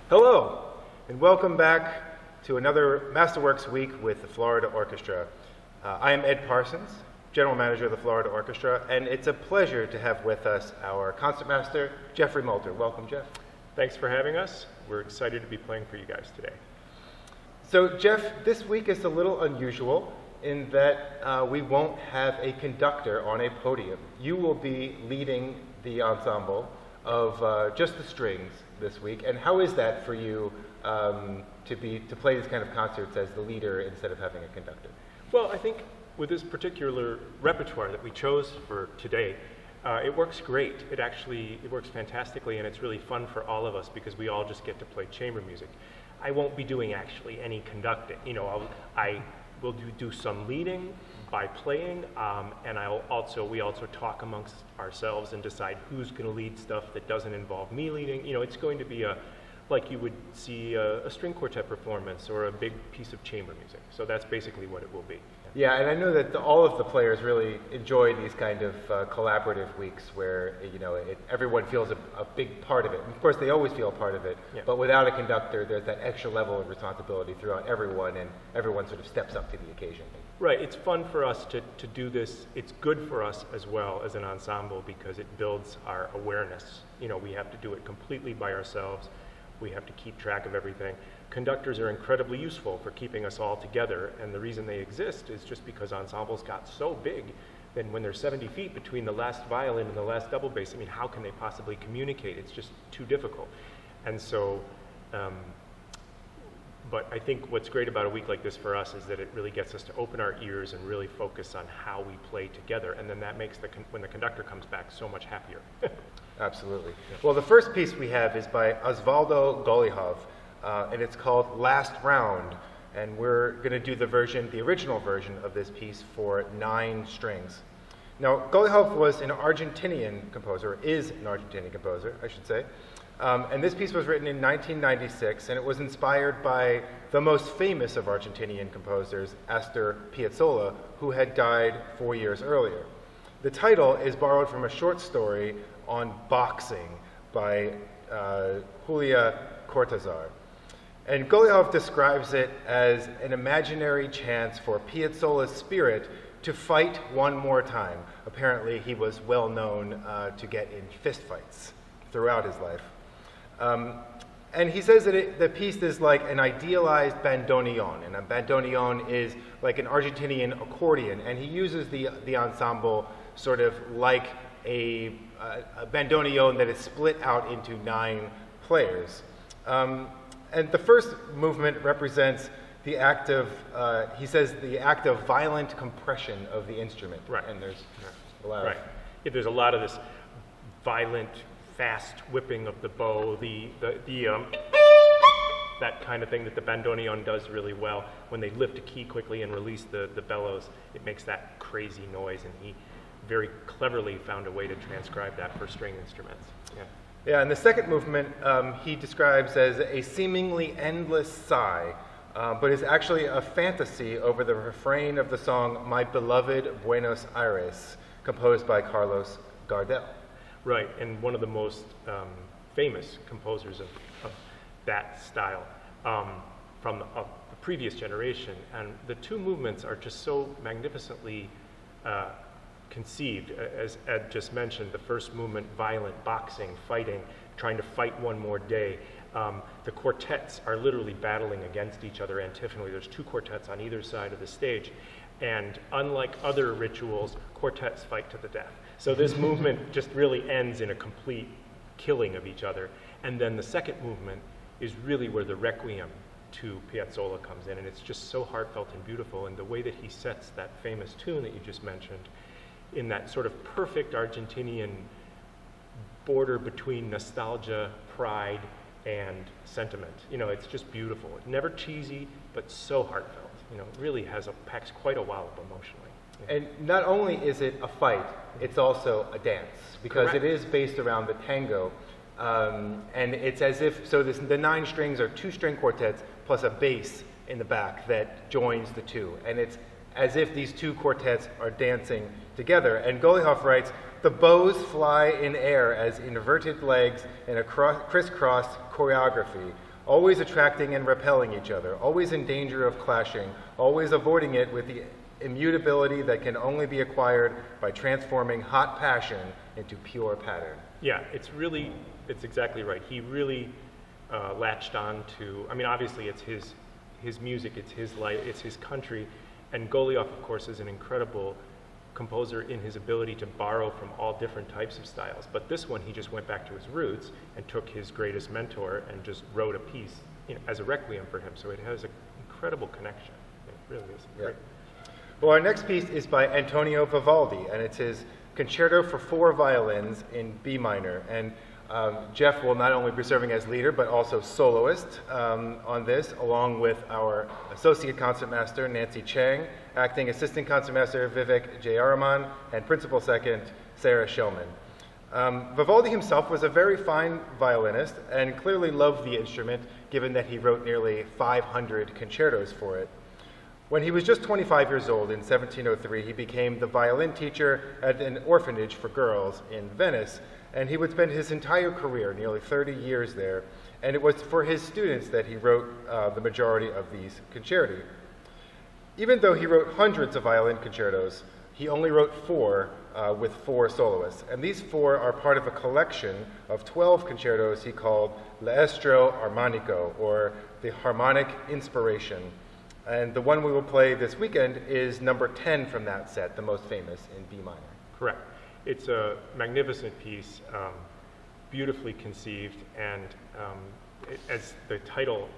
Hello, and welcome back to another Masterworks Week with the Florida Orchestra. I am Ed Parsons, General Manager of the Florida Orchestra, and it's a pleasure to have with us our Concertmaster Jeffrey Multer. Welcome, Jeff. Thanks for having us. We're excited to be playing for you guys today. So, Jeff, this week is a little unusual in that we won't have a conductor on a podium. You will be leading the ensemble of just the strings this week. And how is that for you to play these kind of concerts as the leader instead of having a conductor? Well, I think with this particular repertoire that we chose for today, it works great. It works fantastically, and it's really fun for all of us because we all just get to play chamber music. I won't be doing actually any conducting. I will do some leading by playing, and we also talk amongst ourselves and decide who's going to lead stuff that doesn't involve me leading. It's going to be like you would see a string quartet performance or a big piece of chamber music. So that's basically what it will be. Yeah, and I know that all of the players really enjoy these kind of collaborative weeks where everyone feels a big part of it. And of course, they always feel a part of it, yeah. But without a conductor, there's that extra level of responsibility throughout everyone, and everyone sort of steps up to the occasion. Right, it's fun for us to do this. It's good for us as well as an ensemble because it builds our awareness. We have to do it completely by ourselves. We have to keep track of everything. Conductors are incredibly useful for keeping us all together, and the reason they exist is just because ensembles got so big that when there's 70 feet between the last violin and the last double bass, how can they possibly communicate? It's just too difficult. And so, but I think what's great about a week like this for us is that it really gets us to open our ears and really focus on how we play together, and then that makes when the conductor comes back so much happier. Absolutely. Well, the first piece we have is by Osvaldo Golijov, and it's called Last Round, and we're going to do the original version of this piece for 9 strings. Now, Golijov was an Argentinian composer, is an Argentinian composer, I should say, and this piece was written in 1996, and it was inspired by the most famous of Argentinian composers, Astor Piazzolla, who had died 4 years earlier. The title is borrowed from a short story on boxing by Julia Cortázar. And Golijov describes it as an imaginary chance for Piazzolla's spirit to fight one more time. Apparently, he was well known to get in fistfights throughout his life. And he says that the piece is like an idealized bandoneon, and a bandoneon is like an Argentinian accordion, and he uses the ensemble sort of like a bandoneon that is split out into 9 players. And the first movement represents the act of, he says, the act of violent compression of the instrument. Right. And there's a lot right. Yeah, there's a lot of this violent, fast whipping of the bow, that kind of thing that the bandoneon does really well. When they lift a key quickly and release the bellows, it makes that crazy noise, and he very cleverly found a way to transcribe that for string instruments. Yeah, and the second movement he describes as a seemingly endless sigh, but is actually a fantasy over the refrain of the song My Beloved Buenos Aires, composed by Carlos Gardel. Right, and one of the most famous composers of that style from the previous generation. And the 2 movements are just so magnificently conceived. As Ed just mentioned, the first movement, violent, boxing, fighting, trying to fight one more day. The quartets are literally battling against each other antiphonally. There's 2 quartets on either side of the stage. And unlike other rituals, quartets fight to the death. So this movement just really ends in a complete killing of each other. And then the second movement is really where the Requiem to Piazzolla comes in. And it's just so heartfelt and beautiful. And the way that he sets that famous tune that you just mentioned in that sort of perfect Argentinian border between nostalgia, pride, and sentiment. It's just beautiful. It's never cheesy, but so heartfelt. It really packs quite a wallop emotionally. And not only is it a fight, it's also a dance, because Correct. It is based around the tango. And it's as if, the 9 strings are 2 string quartets plus a bass in the back that joins the 2. And it's as if these 2 quartets are dancing together. And Golijov writes, the bows fly in air as inverted legs in a crisscross choreography, always attracting and repelling each other, always in danger of clashing, always avoiding it with the immutability that can only be acquired by transforming hot passion into pure pattern. Yeah, it's exactly right. He really latched on to, I mean, obviously it's his music, it's his life, it's his country, and Golijov, of course, is an incredible composer in his ability to borrow from all different types of styles. But this one, he just went back to his roots and took his greatest mentor and just wrote a piece, as a requiem for him. So it has an incredible connection. It really is great. Well, our next piece is by Antonio Vivaldi, and it's his Concerto for 4 violins in B minor. And Jeff will not only be serving as leader, but also soloist on this, along with our associate concertmaster, Nancy Chang, acting assistant concertmaster, Vivek Jayaraman, and principal second, Sarah Shellman. Vivaldi himself was a very fine violinist and clearly loved the instrument, given that he wrote nearly 500 concertos for it. When he was just 25 years old in 1703, he became the violin teacher at an orphanage for girls in Venice, and he would spend his entire career, nearly 30 years there, and it was for his students that he wrote the majority of these concerti. Even though he wrote hundreds of violin concertos, he only wrote 4 with 4 soloists, and these 4 are part of a collection of 12 concertos he called L'Estro Armonico, or the Harmonic Inspiration. And the one we will play this weekend is number 10 from that set, the most famous in B minor. Correct. It's a magnificent piece, beautifully conceived, and as the title,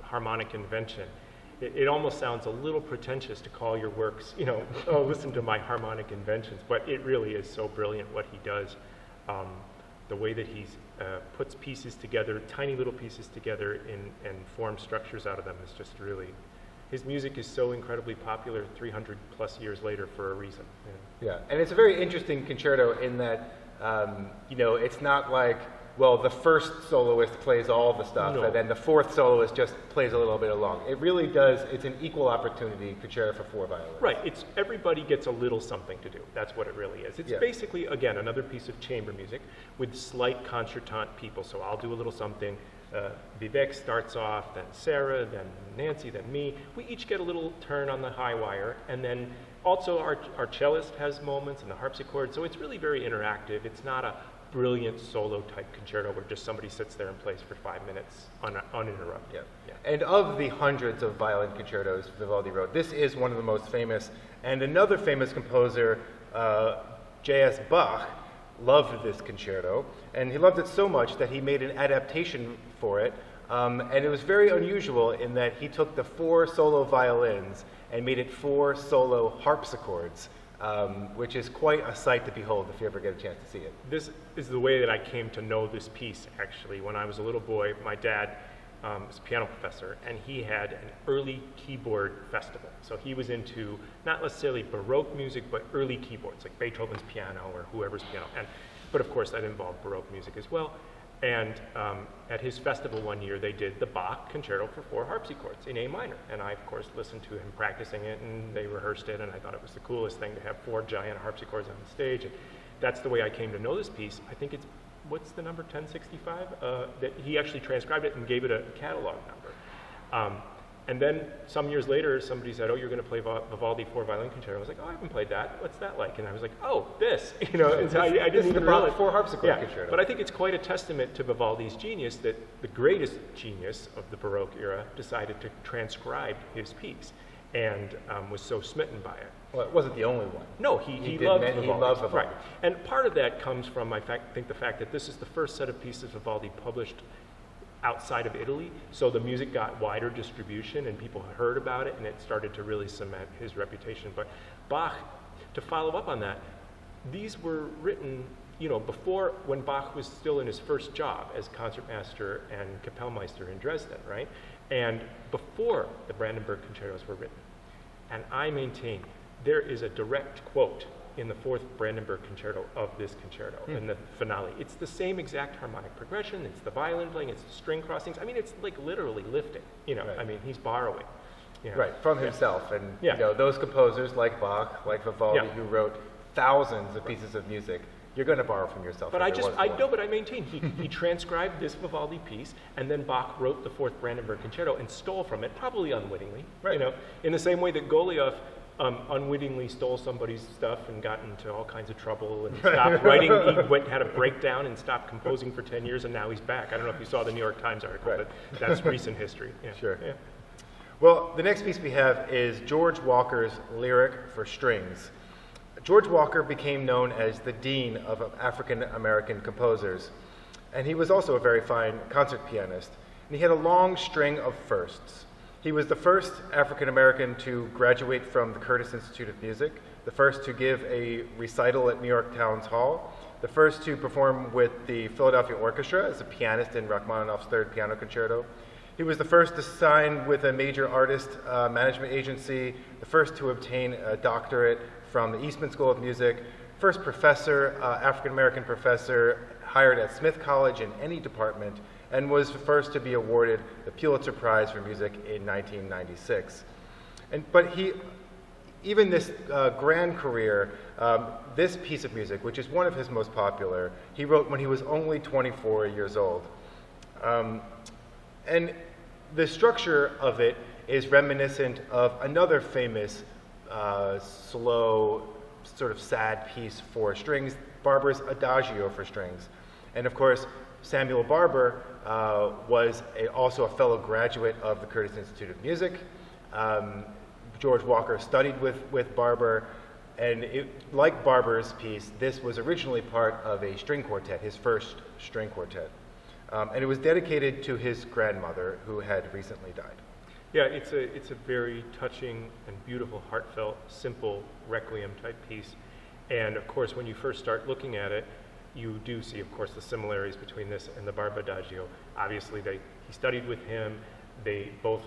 Harmonic Invention, it almost sounds a little pretentious to call your works, oh, listen to my harmonic inventions, but it really is so brilliant what he does. The way that he puts pieces together, tiny little pieces together and forms structures out of them is just really, his music is so incredibly popular 300 plus years later for a reason. Yeah, and it's a very interesting concerto in that, it's not like, well, the first soloist plays all the stuff, and then the 4th soloist just plays a little bit along. It really does, it's an equal opportunity concerto for 4 violins. Right, everybody gets a little something to do. That's what it really is. It's basically, again, another piece of chamber music with slight concertant people. So I'll do a little something. Vivek starts off, then Sarah, then Nancy, then me. We each get a little turn on the high wire, and then also our cellist has moments and the harpsichord. So it's really very interactive. It's not a brilliant solo type concerto where just somebody sits there and plays for 5 minutes uninterrupted. Yeah. And of the hundreds of violin concertos Vivaldi wrote, this is one of the most famous. And another famous composer, J.S. Bach, loved this concerto, and he loved it so much that he made an adaptation for it. And it was very unusual in that he took the 4 solo violins and made it 4 solo harpsichords, which is quite a sight to behold if you ever get a chance to see it. This is the way that I came to know this piece, actually. When I was a little boy, my dad was a piano professor, and he had an early keyboard festival. So he was into not necessarily Baroque music, but early keyboards, like Beethoven's piano or whoever's piano. But of course, that involved Baroque music as well. And at his festival one year, they did the Bach Concerto for 4 harpsichords in A minor. And I, of course, listened to him practicing it, and they rehearsed it, and I thought it was the coolest thing to have 4 giant harpsichords on the stage. And that's the way I came to know this piece. I think it's, what's the number, 1065? That he actually transcribed it and gave it a catalog number. And then some years later, somebody said, oh, you're going to play Vivaldi 4 violin concerto. I was like, oh, I haven't played that. What's that like? And I was like, oh, this. I didn't even realize. 4 harpsichord concerto. But I think it's quite a testament to Vivaldi's genius that the greatest genius of the Baroque era decided to transcribe his piece and was so smitten by it. Well, it wasn't the only one. No, he loved Vivaldi. He loved Vivaldi. Right. And part of that comes from, I think, the fact that this is the first set of pieces Vivaldi published outside of Italy, so the music got wider distribution and people heard about it, and it started to really cement his reputation. But Bach, to follow up on that, these were written, before, when Bach was still in his first job as concertmaster and Kapellmeister in Dresden, right? And before the Brandenburg concertos were written. And I maintain there is a direct quote in the 4th Brandenburg concerto of this concerto, in the finale. It's the same exact harmonic progression, it's the violin playing, it's the string crossings. I mean, it's like literally lifting, Right. I mean, he's borrowing. Right, from himself. And those composers like Bach, like Vivaldi, who wrote thousands of pieces of music, you're going to borrow from yourself. But I maintain he transcribed this Vivaldi piece, and then Bach wrote the Fourth Brandenburg Concerto and stole from it, probably unwittingly. Right. You know, in the same way that Golijov unwittingly stole somebody's stuff and got into all kinds of trouble and stopped writing. He had a breakdown and stopped composing for 10 years, and now he's back. I don't know if you saw the New York Times article, but that's recent history. Yeah. Sure. Yeah. Well, the next piece we have is George Walker's Lyric for Strings. George Walker became known as the dean of African American composers, and he was also a very fine concert pianist. And he had a long string of firsts. He was the first African American to graduate from the Curtis Institute of Music, the first to give a recital at New York Towns Hall, the first to perform with the Philadelphia Orchestra as a pianist in Rachmaninoff's Third Piano Concerto. He was the first to sign with a major artist management agency, the first to obtain a doctorate from the Eastman School of Music, first professor, African-American professor hired at Smith College in any department, and was the first to be awarded the Pulitzer Prize for Music in 1996. But even this grand career, this piece of music, which is one of his most popular, he wrote when he was only 24 years old. And the structure of it is reminiscent of another famous slow, sort of sad piece for strings, Barber's Adagio for strings. And of course, Samuel Barber was also a fellow graduate of the Curtis Institute of Music. George Walker studied with Barber, and like Barber's piece, this was originally part of a string quartet, his first string quartet. And it was dedicated to his grandmother, who had recently died. Yeah, it's a very touching and beautiful, heartfelt, simple requiem type piece. And of course, when you first start looking at it, you do see, of course, the similarities between this and the Barber Adagio. Obviously, he studied with him. Both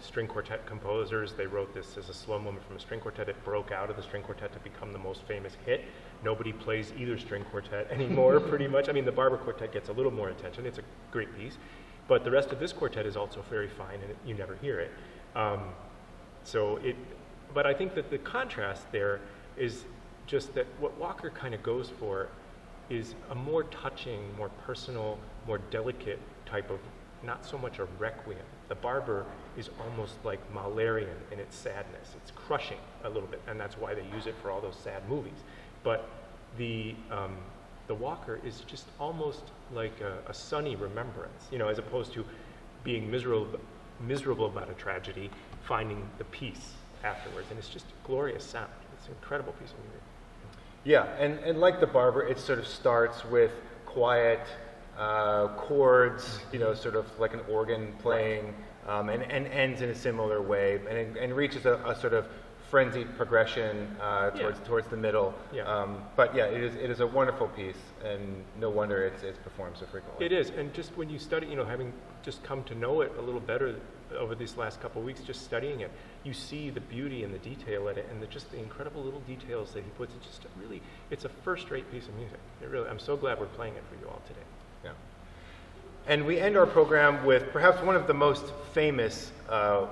string quartet composers. They wrote this as a slow movement from a string quartet. It broke out of the string quartet to become the most famous hit. Nobody plays either string quartet anymore, pretty much. I mean, the Barber Quartet gets a little more attention. It's a great piece. But the rest of this quartet is also very fine, and you never hear it. But I think that the contrast there is just that what Walker kind of goes for is a more touching, more personal, more delicate type of, not so much a requiem. The Barber is almost like Mahlerian in its sadness. It's crushing a little bit, and that's why they use it for all those sad movies. But the Walker is just almost like a sunny remembrance, as opposed to being miserable about a tragedy, finding the peace afterwards. And it's just a glorious sound. It's an incredible piece of music. Yeah, and like the Barber, it sort of starts with quiet chords, sort of like an organ playing, and ends in a similar way, and reaches a sort of frenzied progression towards the middle. Yeah. But yeah, it is a wonderful piece, and no wonder it's performed so frequently. It is, and just when you study, having just come to know it a little better over these last couple of weeks, just studying it, you see the beauty and the detail in it, and just the incredible little details that he puts. It's just it's a first-rate piece of music. I'm so glad we're playing it for you all today. Yeah. And we end our program with perhaps one of the most famous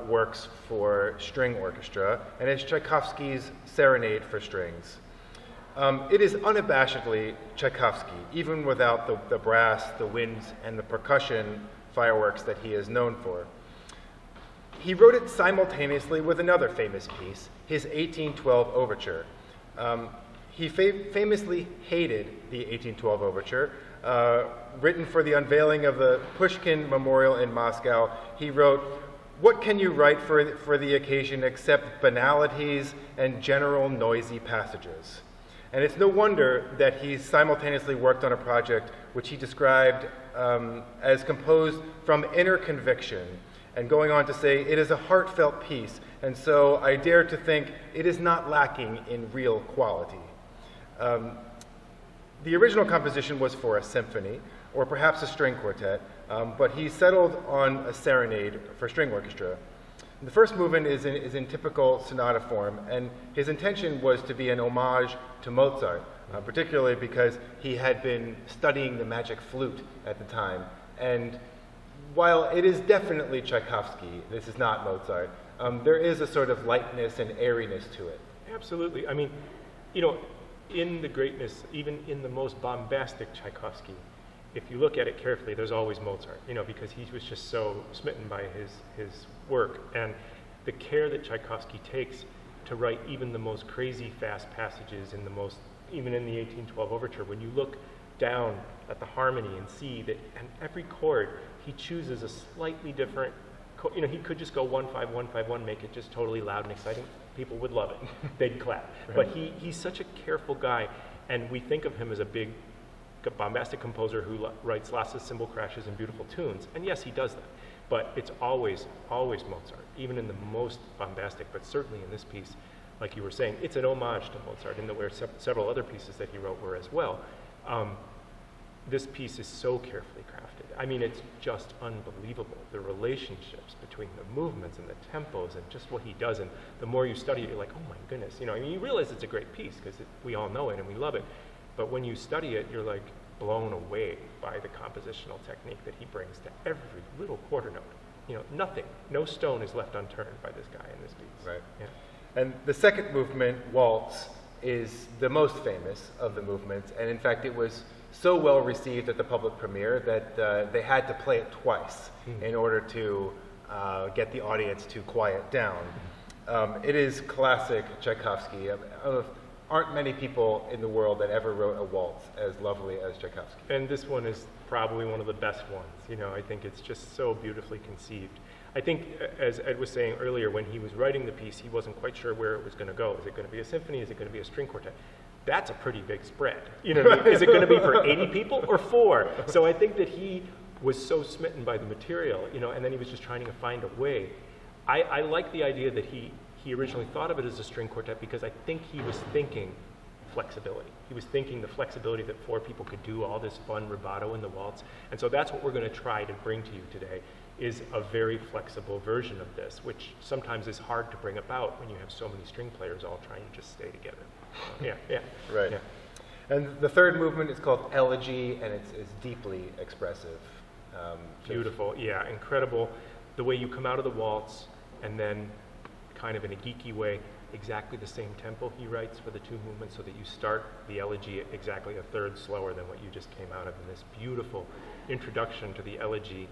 works for string orchestra, and it's Tchaikovsky's Serenade for strings. It is unabashedly Tchaikovsky, even without the brass, the winds, and the percussion fireworks that he is known for. He wrote it simultaneously with another famous piece, his 1812 Overture. He famously hated the 1812 Overture. Written for the unveiling of the Pushkin Memorial in Moscow, he wrote, "What can you write for the occasion except banalities and general noisy passages?" And it's no wonder that he simultaneously worked on a project which he described as composed from inner conviction, and going on to say, "It is a heartfelt piece, and so I dare to think it is not lacking in real quality." The original composition was for a symphony, or perhaps a string quartet, but he settled on a serenade for string orchestra. The first movement is in typical sonata form, and his intention was to be an homage to Mozart, particularly because he had been studying the magic flute at the time. And while it is definitely Tchaikovsky, this is not Mozart, there is a sort of lightness and airiness to it. Absolutely. I mean, in the greatness, even in the most bombastic Tchaikovsky, if you look at it carefully, there's always Mozart, because he was just so smitten by his work. And the care that Tchaikovsky takes to write even the most crazy fast passages even in the 1812 overture, when you look down at the harmony and see that on every chord, he chooses a slightly different, he could just go 1-5, 1-5-1, make it just totally loud and exciting. People would love it. They'd clap. Right. But he's such a careful guy, and we think of him as a big, bombastic composer who writes lots of cymbal crashes and beautiful tunes. And yes, he does that. But it's always Mozart, even in the most bombastic, but certainly in this piece, like you were saying, it's an homage to Mozart, in the way several other pieces that he wrote were as well. This piece is so carefully crafted. I mean, it's just unbelievable, the relationships between the movements and the tempos and just what he does. And the more you study it, you're like, oh my goodness. You realize it's a great piece because we all know it and we love it. But when you study it, you're like blown away by the compositional technique that he brings to every little quarter note. Nothing, no stone is left unturned by this guy in this piece. Right. Yeah. And the second movement, Waltz, is the most famous of the movements. And in fact, it was so well received at the public premiere that they had to play it twice in order to get the audience to quiet down. It is classic Tchaikovsky. Aren't many people in the world that ever wrote a waltz as lovely as Tchaikovsky. And this one is probably one of the best ones. I think it's just so beautifully conceived. I think, as Ed was saying earlier, when he was writing the piece, he wasn't quite sure where it was going to go. Is it going to be a symphony? Is it going to be a string quartet? That's a pretty big spread. Is it going to be for 80 people or 4? So I think that he was so smitten by the material, and then he was just trying to find a way. I like the idea that he originally thought of it as a string quartet because I think he was thinking flexibility. He was thinking the flexibility that 4 people could do all this fun rubato in the waltz. And so that's what we're going to try to bring to you today, is a very flexible version of this, which sometimes is hard to bring about when you have so many string players all trying to just stay together. Yeah. Right. Yeah. And the third movement is called Elegy, and it's deeply expressive. Beautiful, yeah, incredible. The way you come out of the waltz, and then kind of in a geeky way, exactly the same tempo he writes for the 2 movements, so that you start the elegy exactly a third slower than what you just came out of, in this beautiful introduction to the elegy,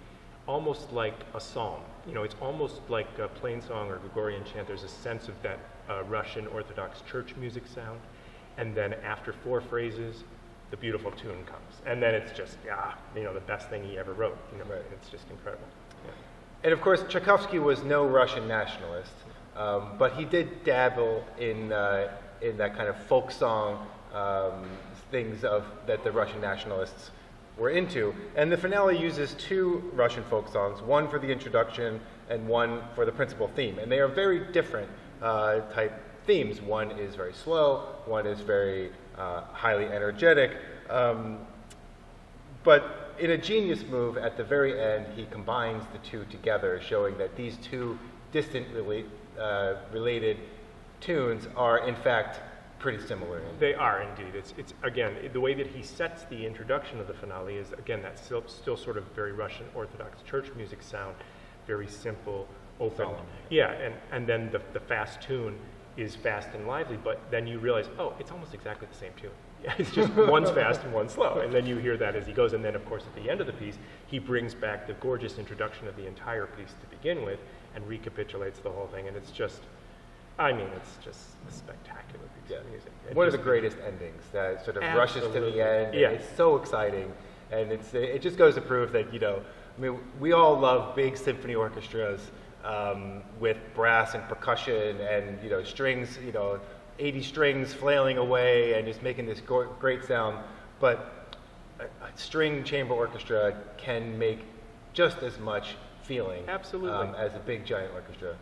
almost like a psalm. It's almost like a plain song or Gregorian chant. There's a sense of that Russian Orthodox church music sound, and then after 4 phrases, the beautiful tune comes, and then it's just the best thing he ever wrote. Right. It's just incredible. Yeah. And of course, Tchaikovsky was no Russian nationalist, but he did dabble in that kind of folk song things that the Russian nationalists were into. And the finale uses 2 Russian folk songs, one for the introduction and one for the principal theme. And they are very different type themes. One is very slow, one is very highly energetic. But in a genius move, at the very end, he combines the 2 together, showing that these 2 distantly related tunes are, in fact, pretty similar. They are indeed. It's again, the way that he sets the introduction of the finale is, again, that still sort of very Russian Orthodox church music sound, very simple, open. Yeah, and then the fast tune is fast and lively, but then you realize, it's almost exactly the same tune. Yeah, it's just one's fast and one's slow, and then you hear that as he goes, and then of course at the end of the piece, he brings back the gorgeous introduction of the entire piece to begin with, and recapitulates the whole thing, and it's just a spectacular piece of music. One of the greatest endings that sort of rushes to the end. Yeah. It's so exciting, and it just goes to prove that, we all love big symphony orchestras with brass and percussion and, strings, 80 strings flailing away and just making this great sound. But a string chamber orchestra can make just as much feeling Absolutely. As a big giant orchestra.